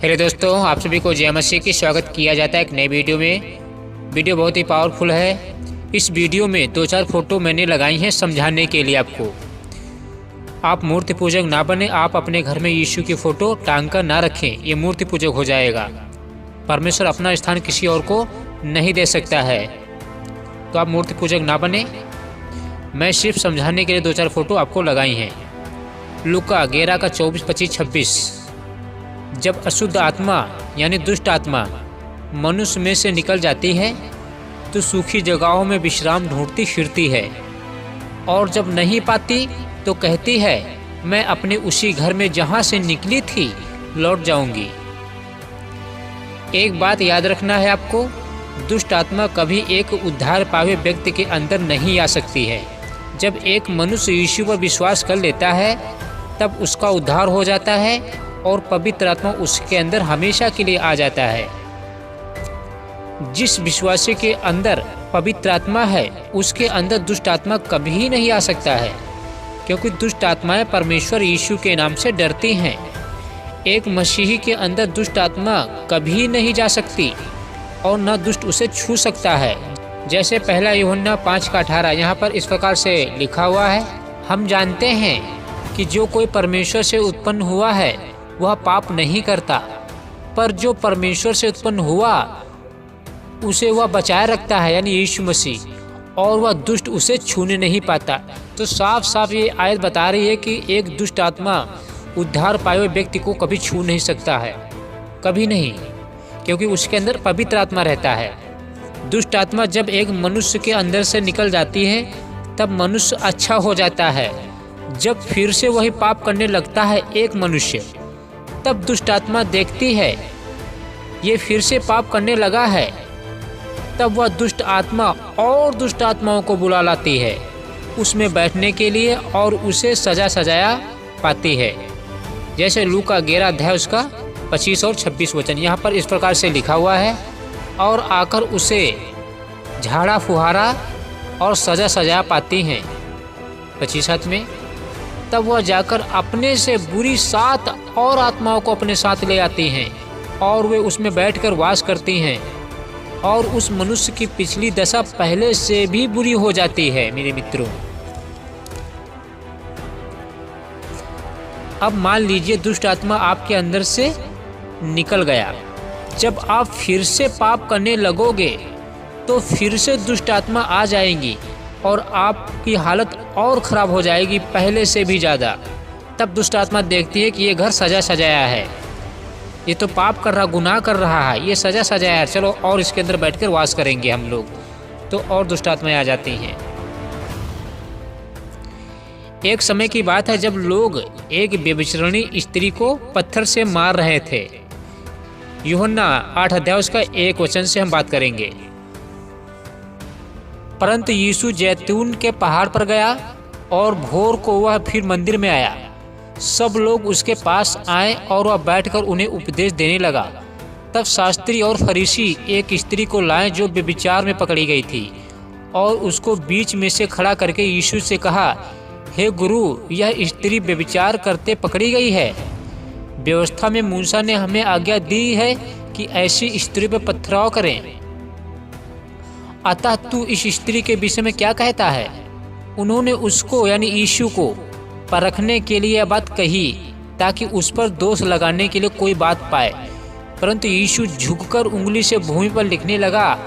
Hello दोस्तों, आप सभी को जय मसीह की स्वागत किया जाता है एक नए वीडियो में। वीडियो बहुत ही पावरफुल है। इस वीडियो में 2-4 फोटो मैंने लगाई हैं समझाने के लिए आपको। आप मूर्ति पूजक ना बने, आप अपने घर में यीशु की फ़ोटो टांग कर ना रखें, ये मूर्ति पूजक हो जाएगा। परमेश्वर अपना स्थान किसी और को नहीं दे सकता है, तो आप मूर्ति पूजक ना बने। मैं सिर्फ समझाने के लिए 2-4 फोटो आपको लगाई हैं। लूका 11 का 24, 25, 26। जब अशुद्ध आत्मा यानी दुष्ट आत्मा मनुष्य में से निकल जाती है तो सूखी जगहों में विश्राम ढूंढती फिरती है, और जब नहीं पाती तो कहती है, मैं अपने उसी घर में जहां से निकली थी लौट जाऊंगी। एक बात याद रखना है आपको, दुष्ट आत्मा कभी एक उद्धार पावे व्यक्ति के अंदर नहीं आ सकती है। जब एक मनुष्य यीशु पर विश्वास कर लेता है तब उसका उद्धार हो जाता है और पवित्र आत्मा उसके अंदर हमेशा के लिए आ जाता है। जिस विश्वासी के अंदर पवित्र आत्मा है उसके अंदर दुष्ट आत्मा कभी नहीं आ सकता है, क्योंकि दुष्ट आत्माएं परमेश्वर यीशु के नाम से डरती हैं। एक मसीही के अंदर दुष्ट आत्मा कभी नहीं जा सकती और न दुष्ट उसे छू सकता है। जैसे पहला यूहन्ना 5:18 यहाँ पर इस प्रकार से लिखा हुआ है, हम जानते हैं कि जो कोई परमेश्वर से उत्पन्न हुआ है वह पाप नहीं करता, पर जो परमेश्वर से उत्पन्न हुआ उसे वह बचाए रखता है, यानी यीशु मसीह, और वह दुष्ट उसे छूने नहीं पाता। तो साफ साफ ये आयत बता रही है कि एक दुष्ट आत्मा उद्धार पाए हुए व्यक्ति को कभी छू नहीं सकता है, कभी नहीं, क्योंकि उसके अंदर पवित्र आत्मा रहता है। दुष्ट आत्मा जब एक मनुष्य के अंदर से निकल जाती है तब मनुष्य अच्छा हो जाता है। जब फिर से वही पाप करने लगता है एक मनुष्य, तब दुष्ट आत्मा देखती है ये फिर से पाप करने लगा है, तब वह दुष्ट आत्मा और दुष्ट आत्माओं को बुला लाती है उसमें बैठने के लिए और उसे सजाया पाती है। जैसे लूका 11 अध्याय उसका 25 और 26 वचन यहाँ पर इस प्रकार से लिखा हुआ है, और आकर उसे झाड़ा फुहारा और सजा पाती हैं। 25 में, तब वह जाकर अपने से बुरी 7 और आत्माओं को अपने साथ ले आती हैं और वे उसमें बैठकर वास करती हैं, और उस मनुष्य की पिछली दशा पहले से भी बुरी हो जाती है। मेरे मित्रों, अब मान लीजिए दुष्ट आत्मा आपके अंदर से निकल गया। जब आप फिर से पाप करने लगोगे तो फिर से दुष्ट आत्मा आ जाएंगी और आपकी हालत और ख़राब हो जाएगी पहले से भी ज़्यादा। तब दुष्ट आत्मा देखती है कि ये घर सजाया है, ये तो पाप कर रहा, गुनाह कर रहा है, ये सजाया है, चलो और इसके अंदर बैठकर वास करेंगे हम लोग, तो और दुष्ट आत्माएं आ जाती हैं। एक समय की बात है जब लोग एक व्यभिचारिणी स्त्री को पत्थर से मार रहे थे। यूहन्ना 8 अध्याय उसका 1 वचन से हम बात करेंगे। परंतु यीशु जैतून के पहाड़ पर गया और भोर को वह फिर मंदिर में आया। सब लोग उसके पास आए और वह बैठकर उन्हें उपदेश देने लगा। तब शास्त्री और फरीसी एक स्त्री को लाए जो व्यभिचार में पकड़ी गई थी, और उसको बीच में से खड़ा करके यीशु से कहा, हे गुरु, यह स्त्री व्यभिचार करते पकड़ी गई है। व्यवस्था में मूसा ने हमें आज्ञा दी है कि ऐसी स्त्री पर पथराव करें, अतः तू इस स्त्री के विषय में क्या कहता है? उन्होंने उसको यानी यीशु को परखने के लिए यह बात कही ताकि उस पर दोष लगाने के लिए कोई बात पाए। परंतु यीशु झुककर उंगली से भूमि पर लिखने लगा।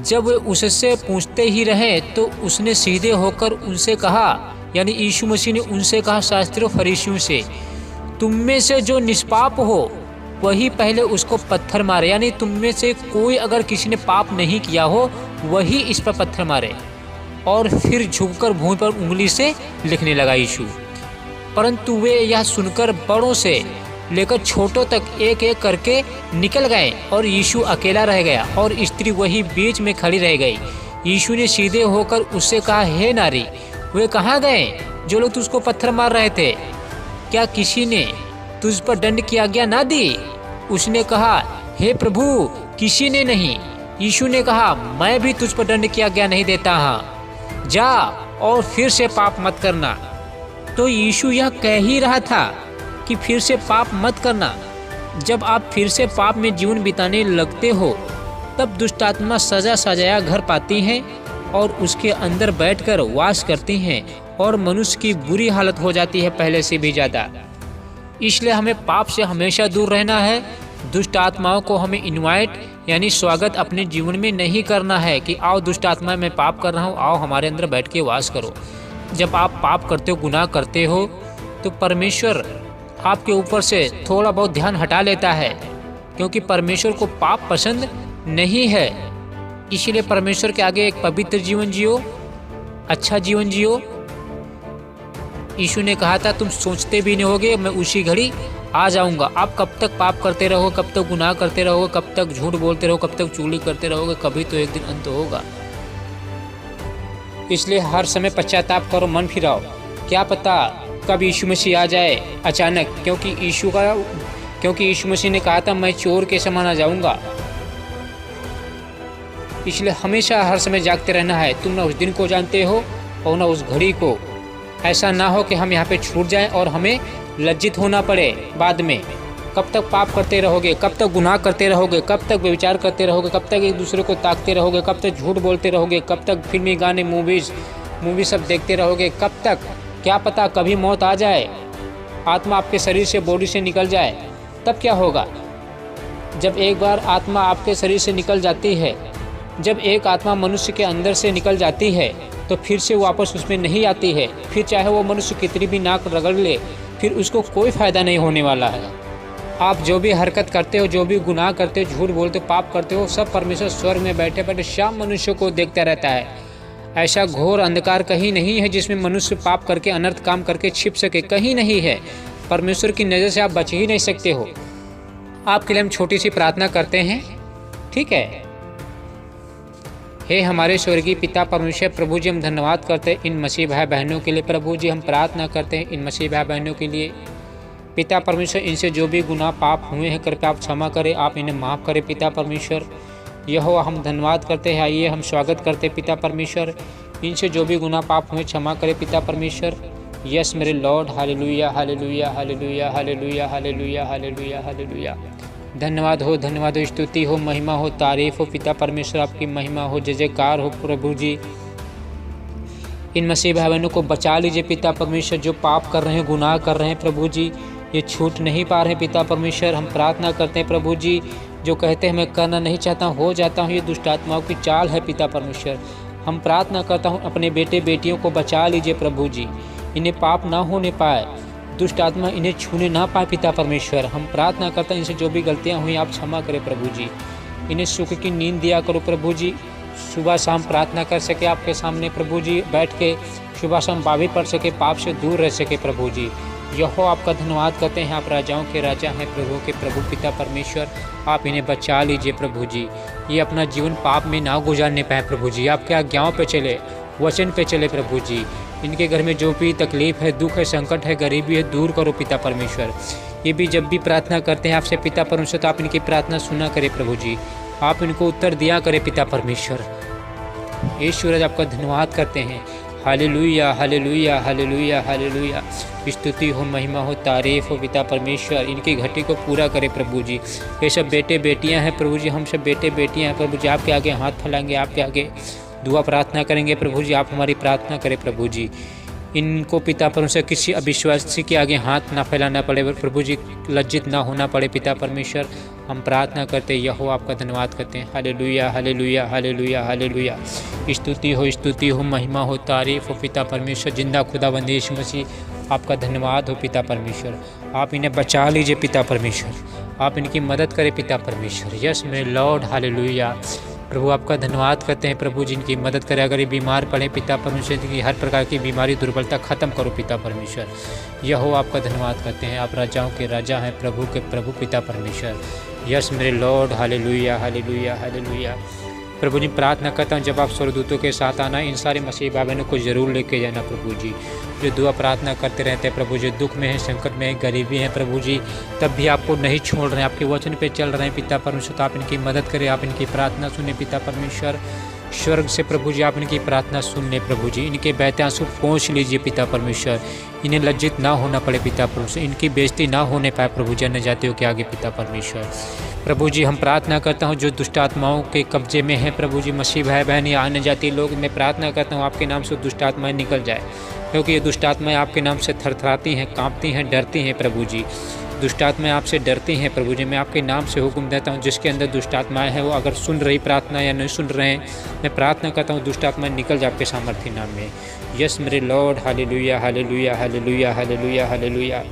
जब वे उससे पूछते ही रहे तो उसने सीधे होकर उनसे कहा, यानी यीशु मसीह ने उनसे कहा, शास्त्रियों फरीसियों से, तुम में से जो निष्पाप हो वही पहले उसको पत्थर मारे। यानी तुम में से कोई अगर किसी ने पाप नहीं किया हो वही इस पर पत्थर मारे। और फिर झुककर भूमि पर उंगली से लिखने लगा यीशु। परंतु वे यह सुनकर बड़ों से लेकर छोटों तक एक एक करके निकल गए और यीशु अकेला रह गया और स्त्री वही बीच में खड़ी रह गई। यीशु ने सीधे होकर उससे कहा, हे नारी, वे कहाँ गए जो लोग तुझको पत्थर मार रहे थे? क्या किसी ने तुझ पर दंड की आज्ञा ना दी? उसने कहा, हे प्रभु, किसी ने नहीं। यीशु ने कहा, मैं भी तुझ पर दंड की आज्ञा नहीं देता हाँ, जा और फिर से पाप मत करना। तो यीशु यह कह ही रहा था कि फिर से पाप मत करना, जब आप फिर से पाप में जीवन बिताने लगते हो तब दुष्ट आत्मा सजा सजाया घर पाती हैं और उसके अंदर बैठकर वास करती हैं और मनुष्य की बुरी हालत हो जाती है पहले से भी ज़्यादा। इसलिए हमें पाप से हमेशा दूर रहना है। दुष्ट आत्माओं को हमें इनवाइट यानी स्वागत अपने जीवन में नहीं करना है कि आओ दुष्ट आत्मा मैं पाप कर रहा हूँ, आओ हमारे अंदर बैठ के वास करो। जब आप पाप करते हो, गुनाह करते हो, तो परमेश्वर आपके ऊपर से थोड़ा बहुत ध्यान हटा लेता है, क्योंकि परमेश्वर को पाप पसंद नहीं है। इसीलिए परमेश्वर के आगे एक पवित्र जीवन जियो, अच्छा जीवन जियो। यीशु ने कहा था तुम सोचते भी नहीं होगे मैं उसी घड़ी आ जाऊंगा। आप कब तक पाप करते रहोगे, कब तक गुनाह करते रहोगे, कब तक झूठ बोलते रहोगे, कब तक चुगली करते रहोगे, कभी तो एक दिन अंत होगा। इसलिए हर समय पश्चाताप करो, मन फिराओ। क्या पता कब यीशु मसीह आ जाए अचानक, क्योंकि यीशु मसीह ने कहा था मैं चोर के समान आ जाऊंगा। इसलिए हमेशा हर समय जागते रहना है। तुम ना उस दिन को जानते हो और ना उस घड़ी को। ऐसा ना हो कि हम यहाँ पे छूट जाएं और हमें लज्जित होना पड़े बाद में। कब तक पाप करते रहोगे, कब तक गुनाह करते रहोगे, कब तक व्यभिचार करते रहोगे, कब तक एक दूसरे को ताकते रहोगे, कब तक झूठ बोलते रहोगे, कब तक फिल्मी गाने मूवी सब देखते रहोगे, कब तक? क्या पता कभी मौत आ जाए, आत्मा आपके शरीर से, बॉडी से निकल जाए, तब क्या होगा? जब एक बार आत्मा आपके शरीर से निकल जाती है, जब एक आत्मा मनुष्य के अंदर से निकल जाती है तो फिर से वापस उसमें नहीं आती है। फिर चाहे वो मनुष्य कितनी भी नाक रगड़ ले, फिर उसको कोई फ़ायदा नहीं होने वाला है। आप जो भी हरकत करते हो, जो भी गुनाह करते हो, झूठ बोलते हो, पाप करते हो, सब परमेश्वर स्वर्ग में बैठे बैठे शाम मनुष्य को देखता रहता है। ऐसा घोर अंधकार कहीं नहीं है जिसमें मनुष्य पाप करके, अनर्थ काम करके छिप सके, कहीं नहीं है। परमेश्वर की नज़र से आप बच ही नहीं सकते हो। आपके लिए हम छोटी सी प्रार्थना करते हैं, ठीक है? हे हमारे स्वर्गीय पिता परमेश्वर, प्रभु जी हम धन्यवाद करते हैं इन मसीह भाई बहनों के लिए। प्रभु जी हम प्रार्थना करते हैं इन मसीह भाई बहनों के लिए। पिता परमेश्वर, इनसे जो भी गुनाह पाप हुए हैं कृपया आप क्षमा करें, आप इन्हें माफ़ करें पिता परमेश्वर। यहोवा हम धन्यवाद करते हैं, आइए हम स्वागत करते हैं पिता परमेश्वर। इनसे जो भी गुनाह पाप हुए क्षमा करें पिता परमेश्वर। यस मेरे Lord, hallelujah hallelujah hallelujah hallelujah hallelujah hallelujah hallelujah. धन्यवाद हो, स्तुति हो, महिमा हो, तारीफ हो पिता परमेश्वर, आपकी महिमा हो, जय जयकार हो प्रभु जी। इन मसीह भाई बहनों को बचा लीजिए पिता परमेश्वर, जो पाप कर रहे हैं, गुनाह कर रहे हैं प्रभु जी, ये छूट नहीं पा रहे हैं पिता परमेश्वर। हम प्रार्थना करते हैं प्रभु जी, जो कहते हैं मैं करना नहीं चाहता हूँ, हो जाता हूँ, ये दुष्ट आत्माओं की चाल है पिता परमेश्वर। हम प्रार्थना करता हूँ अपने बेटे बेटियों को बचा लीजिए प्रभु जी, इन्हें पाप ना होने पाए, दुष्ट आत्मा इन्हें छूने ना पाए पिता परमेश्वर। हम प्रार्थना करते हैं इनसे जो भी गलतियां हुई आप क्षमा करें प्रभु जी। इन्हें सुख की नींद दिया करो प्रभु जी, सुबह शाम प्रार्थना कर सके आपके सामने प्रभु जी, बैठ के सुबह शाम बावी पढ़ सके, पाप से दूर रह सके प्रभु जी। यहोवा आपका धन्यवाद करते हैं, आप राजाओं के राजा हैं, प्रभु के प्रभु पिता परमेश्वर। आप इन्हें बचा लीजिए प्रभु जी, ये अपना जीवन पाप में ना गुजारने पाए प्रभु जी, आपके आज्ञाओं पे चले, वचन पे चले प्रभु जी। इनके घर में जो भी तकलीफ है, दुख है, संकट है, गरीबी है, दूर करो पिता परमेश्वर। ये भी जब भी प्रार्थना करते हैं आपसे पिता परमेश्वर, तो आप इनकी प्रार्थना सुना करें प्रभु जी, आप इनको उत्तर दिया करें पिता परमेश्वर। ईश्वर आपका धन्यवाद करते हैं, हालेलुया हालेलुया हालेलुया हालेलुया। स्तुति हो, महिमा हो, तारीफ हो पिता परमेश्वर। इनकी घटी को पूरा करे प्रभु जी। ये सब बेटे बेटियां हैं प्रभु जी, हम सब बेटे बेटियां हैं प्रभु जी, आपके आगे हाथ फैलाएंगे, आपके आगे दुआ प्रार्थना करेंगे प्रभु जी, आप हमारी प्रार्थना करें प्रभु जी। इनको पिता परमेश्वर किसी अविश्वासी के आगे हाथ ना फैलाना पड़े प्रभु जी, लज्जित ना होना पड़े पिता परमेश्वर। हम प्रार्थना करते हैं, यहो आपका धन्यवाद करते हैं, हालेलुया हालेलुया हालेलुया हालेलुया। स्तुति हो, महिमा हो, तारीफ हो पिता परमेश्वर। जिंदा खुदावंद यीशु मसीह आपका धन्यवाद हो पिता परमेश्वर। आप इन्हें बचा लीजिए पिता परमेश्वर, आप इनकी मदद करें पिता परमेश्वर। यस मेरे लॉर्ड, हालेलुया। प्रभु आपका धन्यवाद करते हैं प्रभु जी, इनकी मदद करें। अगर ये बीमार पड़े पिता परमेश्वर, की हर प्रकार की बीमारी, दुर्बलता खत्म करो पिता परमेश्वर। यहो आपका धन्यवाद करते हैं, आप राजाओं के राजा हैं, प्रभु के प्रभु पिता परमेश्वर। यस मेरे लॉर्ड, हालेलुया हालेलुया हालेलुया। प्रभु जी प्रार्थना करता हूँ जब आप स्वर्गदूतों के साथ आना, इन सारे मसीह भाई बहनों को जरूर लेके जाना प्रभु जी, जो दुआ प्रार्थना करते रहते हैं प्रभु जी, दुख में है, संकट में है, गरीबी है प्रभु जी, तब भी आपको नहीं छोड़ रहे हैं, आपके वचन पे चल रहे हैं पिता परमेश्वर। तो आप इनकी मदद करें, आप इनकी प्रार्थना सुने पिता परमेश्वर। स्वर्ग से प्रभु जी आप इनकी प्रार्थना सुन ले प्रभु जी, इनके बहते आंसू पहुँच लीजिए पिता परमेश्वर, इन्हें लज्जित ना होना पड़े पिता परमेश्वर, इनकी बेइज्जती ना होने पाए प्रभु जी अन्य जातियों के आगे पिता परमेश्वर। प्रभु जी हम प्रार्थना करता हूँ जो दुष्ट आत्माओं के कब्जे में है प्रभु जी, मसीह भाई बहन या अन्य जाति लोग, मैं प्रार्थना करता हूँ आपके नाम से दुष्ट आत्माएं निकल जाए, क्योंकि ये दुष्ट आत्माएं आपके नाम से थरथराती हैं, कांपती हैं, डरती हैं प्रभु जी। दुष्ट आत्माएं आपसे डरती हैं प्रभु जी। मैं आपके नाम से हुक्म देता हूँ जिसके अंदर दुष्ट आत्माएं हैं वो अगर सुन रही प्रार्थना या नहीं सुन रहे हैं, मैं प्रार्थना करता हूँ दुष्ट आत्माएं निकल जाए आपके सामर्थ्य नाम में। यस मेरे Lord, hallelujah hallelujah hallelujah hallelujah hallelujah.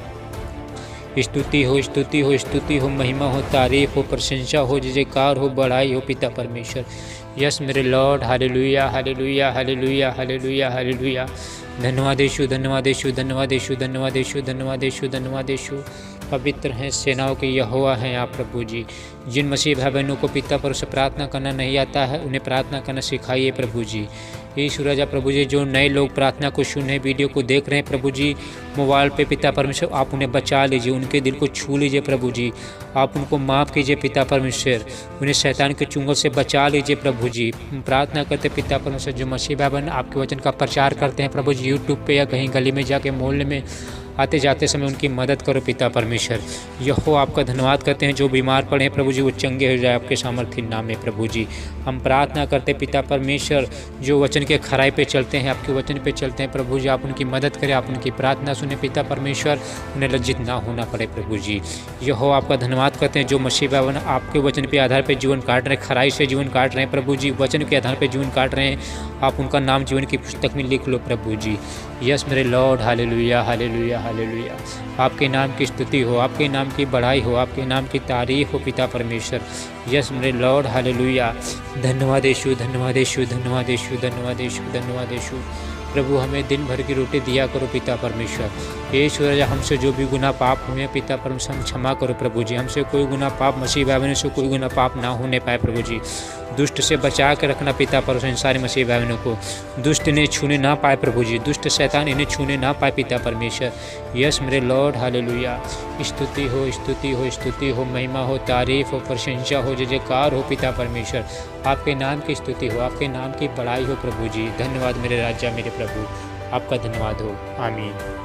स्तुति हो स्तुति हो स्तुति हो, महिमा हो, तारीफ हो, प्रशंसा हो, जयकार हो, बढ़ाई हो पिता परमेश्वर। यस मेरे Lord, hallelujah hallelujah hallelujah hallelujah hallelujah. धन्यवाद यीशु, धन्यवाद यीशु, धन्यवाद यीशु, धन्यवाद यीशु, धन्यवाद यीशु, धन्यवाद यीशु। पवित्र हैं सेनाओं के यहोवा हैं आप प्रभु जी। जिन मसीह भाई बहनों को पिता पर से प्रार्थना करना नहीं आता है उन्हें प्रार्थना करना सिखाइए प्रभु जी। यीशु राजा प्रभु जी, जो नए लोग प्रार्थना को सुने, वीडियो को देख रहे हैं प्रभु जी मोबाइल पे पिता परमेश्वर, आप उन्हें बचा लीजिए, उनके दिल को छू लीजिए प्रभु जी, आप उनको माफ़ कीजिए पिता परमेश्वर, उन्हें शैतान के चुंगल से बचा लीजिए प्रभु जी। प्रार्थना करते पिता परमेश्वर जो मसीह भाई बहन आपके वचन का प्रचार करते हैं प्रभु जी, यूट्यूब पे या कहीं गली में जाके मोहल्ले में आते जाते समय उनकी मदद करो पिता परमेश्वर। यहो आपका धन्यवाद करते हैं जो बीमार पड़े हैं प्रभु जी वो चंगे हो जाए आपके सामर्थ्य नाम में प्रभु जी। हम प्रार्थना करते पिता परमेश्वर जो वचन के खराई पे चलते हैं, आपके वचन पे चलते हैं प्रभु जी, आप उनकी मदद करें, आप उनकी प्रार्थना सुने पिता परमेश्वर, उन्हें लज्जित ना होना पड़े प्रभु जी। यहो आपका धन्यवाद करते हैं जो मसीह भाई आपके वचन के आधार पर जीवन काट रहे हैं, खराई से जीवन काट रहे हैं प्रभु जी, वचन के आधार पर जीवन काट रहे हैं, आप उनका नाम जीवन की पुस्तक में लिख लो प्रभु जी। यस मेरे लॉर्ड, हालेलुया हालेलुया हालेलुया। आपके नाम की स्तुति हो, आपके नाम की बढ़ाई हो, आपके नाम की तारीफ हो पिता परमेश्वर। यस मेरे लॉर्ड, हालेलुया। धन्यवाद यीशु, धन्यवाद यीशु, धन्यवाद यीशु, धन्यवाद यीशु, धन्यवाद यीशु। प्रभु हमें दिन भर की रोटी दिया करो पिता परमेश्वर। यीशु राजा हमसे जो भी गुनाह पाप हुए पिता परमेश्वर हम क्षमा करो प्रभु जी, हमसे कोई गुनाह पाप मसीह भाई बहनों से कोई गुनाह पाप ना होने पाए प्रभु जी। दुष्ट से बचा के रखना पिता परमेश्वर इन सारे मसीह भाई बहनों को, दुष्ट इन्हें छूने ना पाए प्रभु जी, दुष्ट शैतान इन्हें छूने ना पाए पिता परमेश्वर। यस मेरे लॉर्ड, हालेलुया। स्तुति हो स्तुति हो स्तुति हो, महिमा हो, तारीफ हो, प्रशंसा हो, जयकार हो पिता परमेश्वर। आपके नाम की स्तुति हो, आपके नाम की बड़ाई हो प्रभु जी। धन्यवाद मेरे राजा मेरे प्रभु, आपका धन्यवाद हो। आमीन।